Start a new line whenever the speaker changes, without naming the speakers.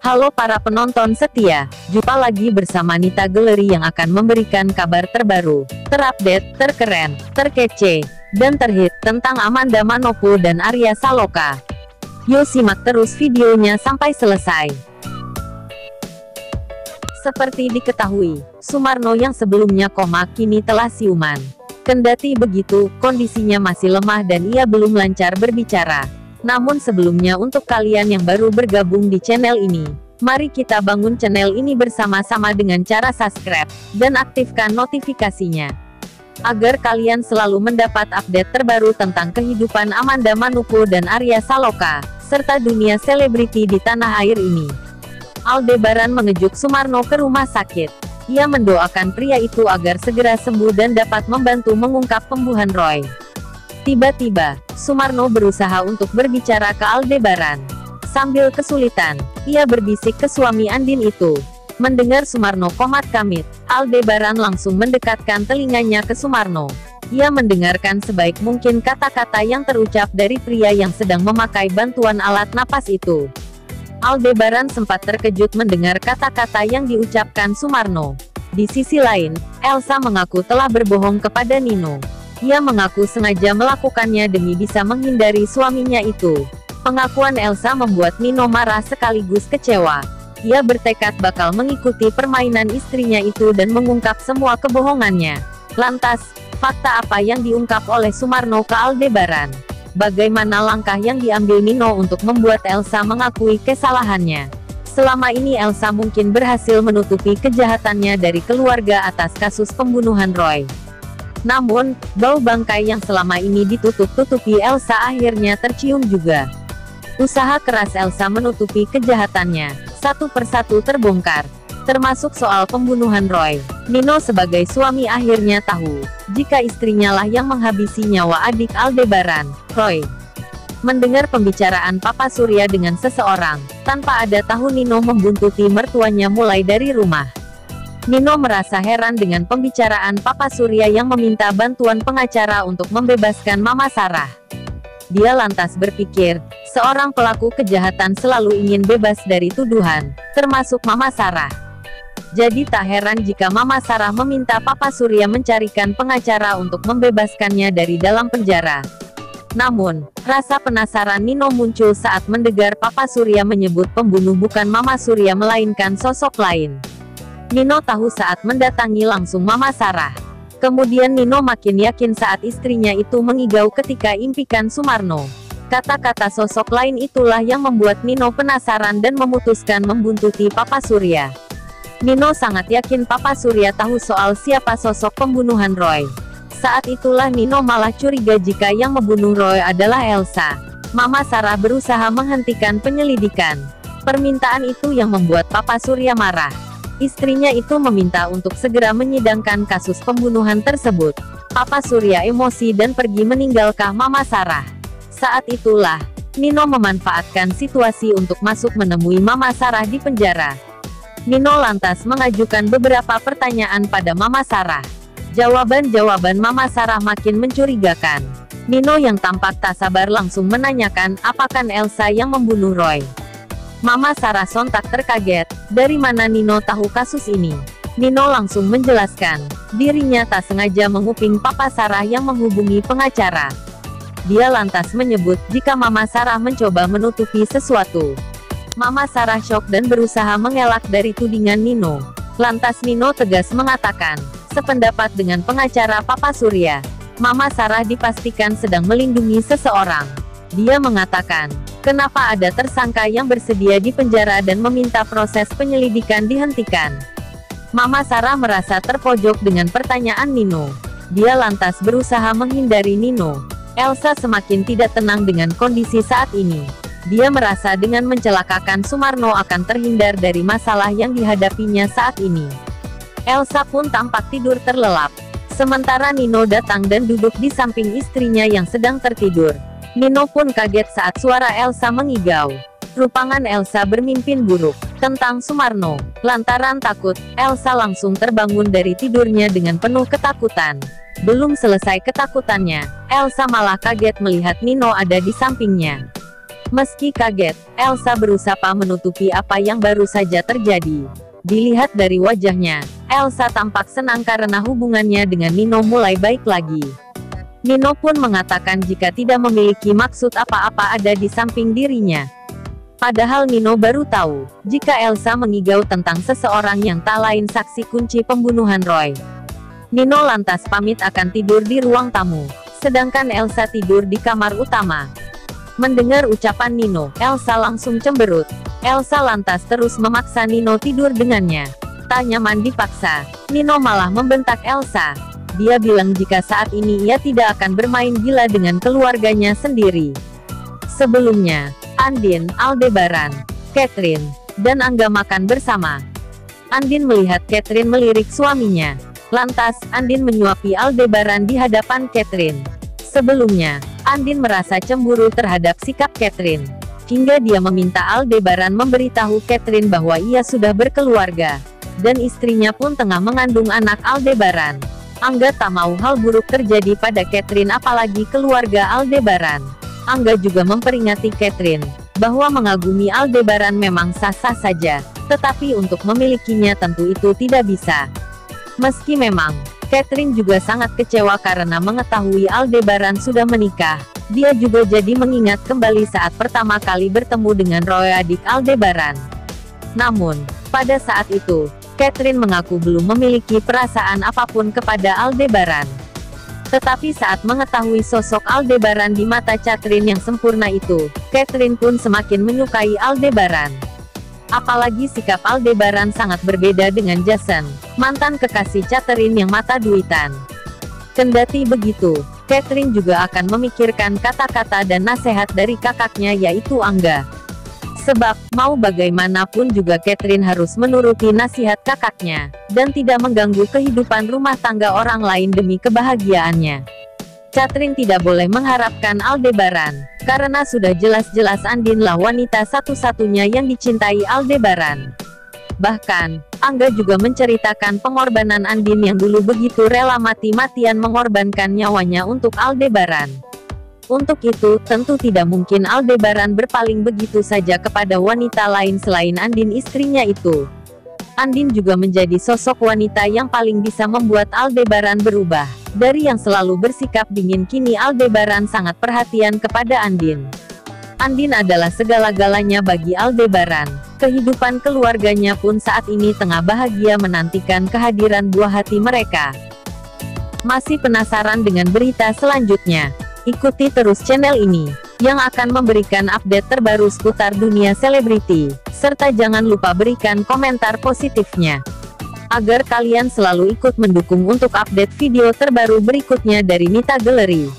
Halo para penonton setia, jumpa lagi bersama Nita Gallery yang akan memberikan kabar terbaru, terupdate, terkeren, terkece, dan terhit tentang Amanda Manopo dan Arya Saloka. Yuk simak terus videonya sampai selesai. Seperti diketahui, Sumarno yang sebelumnya koma kini telah siuman. Kendati begitu, kondisinya masih lemah dan ia belum lancar berbicara. Namun sebelumnya untuk kalian yang baru bergabung di channel ini, mari kita bangun channel ini bersama-sama dengan cara subscribe, dan aktifkan notifikasinya. Agar kalian selalu mendapat update terbaru tentang kehidupan Amanda Manopo dan Arya Saloka, serta dunia selebriti di tanah air ini. Aldebaran mengejut Sumarno ke rumah sakit. Ia mendoakan pria itu agar segera sembuh dan dapat membantu mengungkap pembunuhan Roy. Tiba-tiba, Sumarno berusaha untuk berbicara ke Aldebaran. Sambil kesulitan, ia berbisik ke suami Andin itu. Mendengar Sumarno komat kamit, Aldebaran langsung mendekatkan telinganya ke Sumarno. Ia mendengarkan sebaik mungkin kata-kata yang terucap dari pria yang sedang memakai bantuan alat napas itu. Aldebaran sempat terkejut mendengar kata-kata yang diucapkan Sumarno. Di sisi lain, Elsa mengaku telah berbohong kepada Nino. Ia mengaku sengaja melakukannya demi bisa menghindari suaminya itu. Pengakuan Elsa membuat Nino marah sekaligus kecewa. Ia bertekad bakal mengikuti permainan istrinya itu dan mengungkap semua kebohongannya. Lantas, fakta apa yang diungkap oleh Sumarno ke Aldebaran? Bagaimana langkah yang diambil Nino untuk membuat Elsa mengakui kesalahannya? Selama ini Elsa mungkin berhasil menutupi kejahatannya dari keluarga atas kasus pembunuhan Roy. Namun, bau bangkai yang selama ini ditutup-tutupi Elsa akhirnya tercium juga. Usaha keras Elsa menutupi kejahatannya, satu persatu terbongkar. Termasuk soal pembunuhan Roy. Nino sebagai suami akhirnya tahu, jika istrinya lah yang menghabisi nyawa adik Aldebaran, Roy. Mendengar pembicaraan Papa Surya dengan seseorang, tanpa ada tahu Nino membuntuti mertuanya mulai dari rumah. Nino merasa heran dengan pembicaraan Papa Surya yang meminta bantuan pengacara untuk membebaskan Mama Sarah. Dia lantas berpikir, seorang pelaku kejahatan selalu ingin bebas dari tuduhan, termasuk Mama Sarah. Jadi tak heran jika Mama Sarah meminta Papa Surya mencarikan pengacara untuk membebaskannya dari dalam penjara. Namun, rasa penasaran Nino muncul saat mendengar Papa Surya menyebut pembunuh bukan Mama Surya melainkan sosok lain. Nino tahu saat mendatangi langsung Mama Sarah. Kemudian Nino makin yakin saat istrinya itu mengigau ketika impikan Sumarno. Kata-kata sosok lain itulah yang membuat Nino penasaran dan memutuskan membuntuti Papa Surya. Nino sangat yakin Papa Surya tahu soal siapa sosok pembunuhan Roy. Saat itulah Nino malah curiga jika yang membunuh Roy adalah Elsa. Mama Sarah berusaha menghentikan penyelidikan. Permintaan itu yang membuat Papa Surya marah. Istrinya itu meminta untuk segera menyidangkan kasus pembunuhan tersebut. Papa Surya emosi dan pergi meninggalkan Mama Sarah. Saat itulah, Nino memanfaatkan situasi untuk masuk menemui Mama Sarah di penjara. Nino lantas mengajukan beberapa pertanyaan pada Mama Sarah. Jawaban-jawaban Mama Sarah makin mencurigakan. Nino yang tampak tak sabar langsung menanyakan apakah Elsa yang membunuh Roy. Mama Sarah sontak terkaget, dari mana Nino tahu kasus ini? Nino langsung menjelaskan, dirinya tak sengaja menguping Papa Sarah yang menghubungi pengacara. Dia lantas menyebut jika Mama Sarah mencoba menutupi sesuatu. Mama Sarah syok dan berusaha mengelak dari tudingan Nino. Lantas Nino tegas mengatakan, sependapat dengan pengacara Papa Surya. Mama Sarah dipastikan sedang melindungi seseorang. Dia mengatakan, kenapa ada tersangka yang bersedia di penjara dan meminta proses penyelidikan dihentikan. Mama Sarah merasa terpojok dengan pertanyaan Nino. Dia lantas berusaha menghindari Nino. Elsa semakin tidak tenang dengan kondisi saat ini. Dia merasa dengan mencelakakan Sumarno akan terhindar dari masalah yang dihadapinya saat ini. Elsa pun tampak tidur terlelap. Sementara Nino datang dan duduk di samping istrinya yang sedang tertidur. Nino pun kaget saat suara Elsa mengigau. Rupangan Elsa bermimpi buruk tentang Sumarno. Lantaran takut, Elsa langsung terbangun dari tidurnya dengan penuh ketakutan. Belum selesai ketakutannya, Elsa malah kaget melihat Nino ada di sampingnya. Meski kaget, Elsa berusaha menutupi apa yang baru saja terjadi. Dilihat dari wajahnya, Elsa tampak senang karena hubungannya dengan Nino mulai baik lagi. Nino pun mengatakan jika tidak memiliki maksud apa-apa ada di samping dirinya. Padahal Nino baru tahu, jika Elsa mengigau tentang seseorang yang tak lain saksi kunci pembunuhan Roy. Nino lantas pamit akan tidur di ruang tamu, sedangkan Elsa tidur di kamar utama. Mendengar ucapan Nino, Elsa langsung cemberut. Elsa lantas terus memaksa Nino tidur dengannya. Tak nyaman dipaksa, Nino malah membentak Elsa. Dia bilang jika saat ini ia tidak akan bermain gila dengan keluarganya sendiri. Sebelumnya, Andin, Aldebaran, Catherine, dan Angga makan bersama. Andin melihat Catherine melirik suaminya. Lantas, Andin menyuapi Aldebaran di hadapan Catherine. Sebelumnya, Andin merasa cemburu terhadap sikap Catherine, hingga dia meminta Aldebaran memberitahu Catherine bahwa ia sudah berkeluarga, dan istrinya pun tengah mengandung anak Aldebaran. Angga tak mau hal buruk terjadi pada Catherine apalagi keluarga Aldebaran. Angga juga memperingati Catherine, bahwa mengagumi Aldebaran memang sah-sah saja, tetapi untuk memilikinya tentu itu tidak bisa. Meski memang, Catherine juga sangat kecewa karena mengetahui Aldebaran sudah menikah. Dia juga jadi mengingat kembali saat pertama kali bertemu dengan Roy, adik Aldebaran. Namun, pada saat itu, Catherine mengaku belum memiliki perasaan apapun kepada Aldebaran. Tetapi saat mengetahui sosok Aldebaran di mata Catherine yang sempurna itu, Catherine pun semakin menyukai Aldebaran. Apalagi sikap Aldebaran sangat berbeda dengan Jason, mantan kekasih Catherine yang mata duitan. Kendati begitu, Catherine juga akan memikirkan kata-kata dan nasihat dari kakaknya yaitu Angga. Sebab, mau bagaimanapun juga Catherine harus menuruti nasihat kakaknya, dan tidak mengganggu kehidupan rumah tangga orang lain demi kebahagiaannya. Catherine tidak boleh mengharapkan Aldebaran, karena sudah jelas-jelas Andinlah wanita satu-satunya yang dicintai Aldebaran. Bahkan, Angga juga menceritakan pengorbanan Andin yang dulu begitu rela mati-matian mengorbankan nyawanya untuk Aldebaran. Untuk itu, tentu tidak mungkin Aldebaran berpaling begitu saja kepada wanita lain selain Andin istrinya itu. Andin juga menjadi sosok wanita yang paling bisa membuat Aldebaran berubah. Dari yang selalu bersikap dingin kini Aldebaran sangat perhatian kepada Andin. Andin adalah segala-galanya bagi Aldebaran. Kehidupan keluarganya pun saat ini tengah bahagia menantikan kehadiran buah hati mereka. Masih penasaran dengan berita selanjutnya? Ikuti terus channel ini, yang akan memberikan update terbaru seputar dunia selebriti, serta jangan lupa berikan komentar positifnya, agar kalian selalu ikut mendukung untuk update video terbaru berikutnya dari Nita Gallery.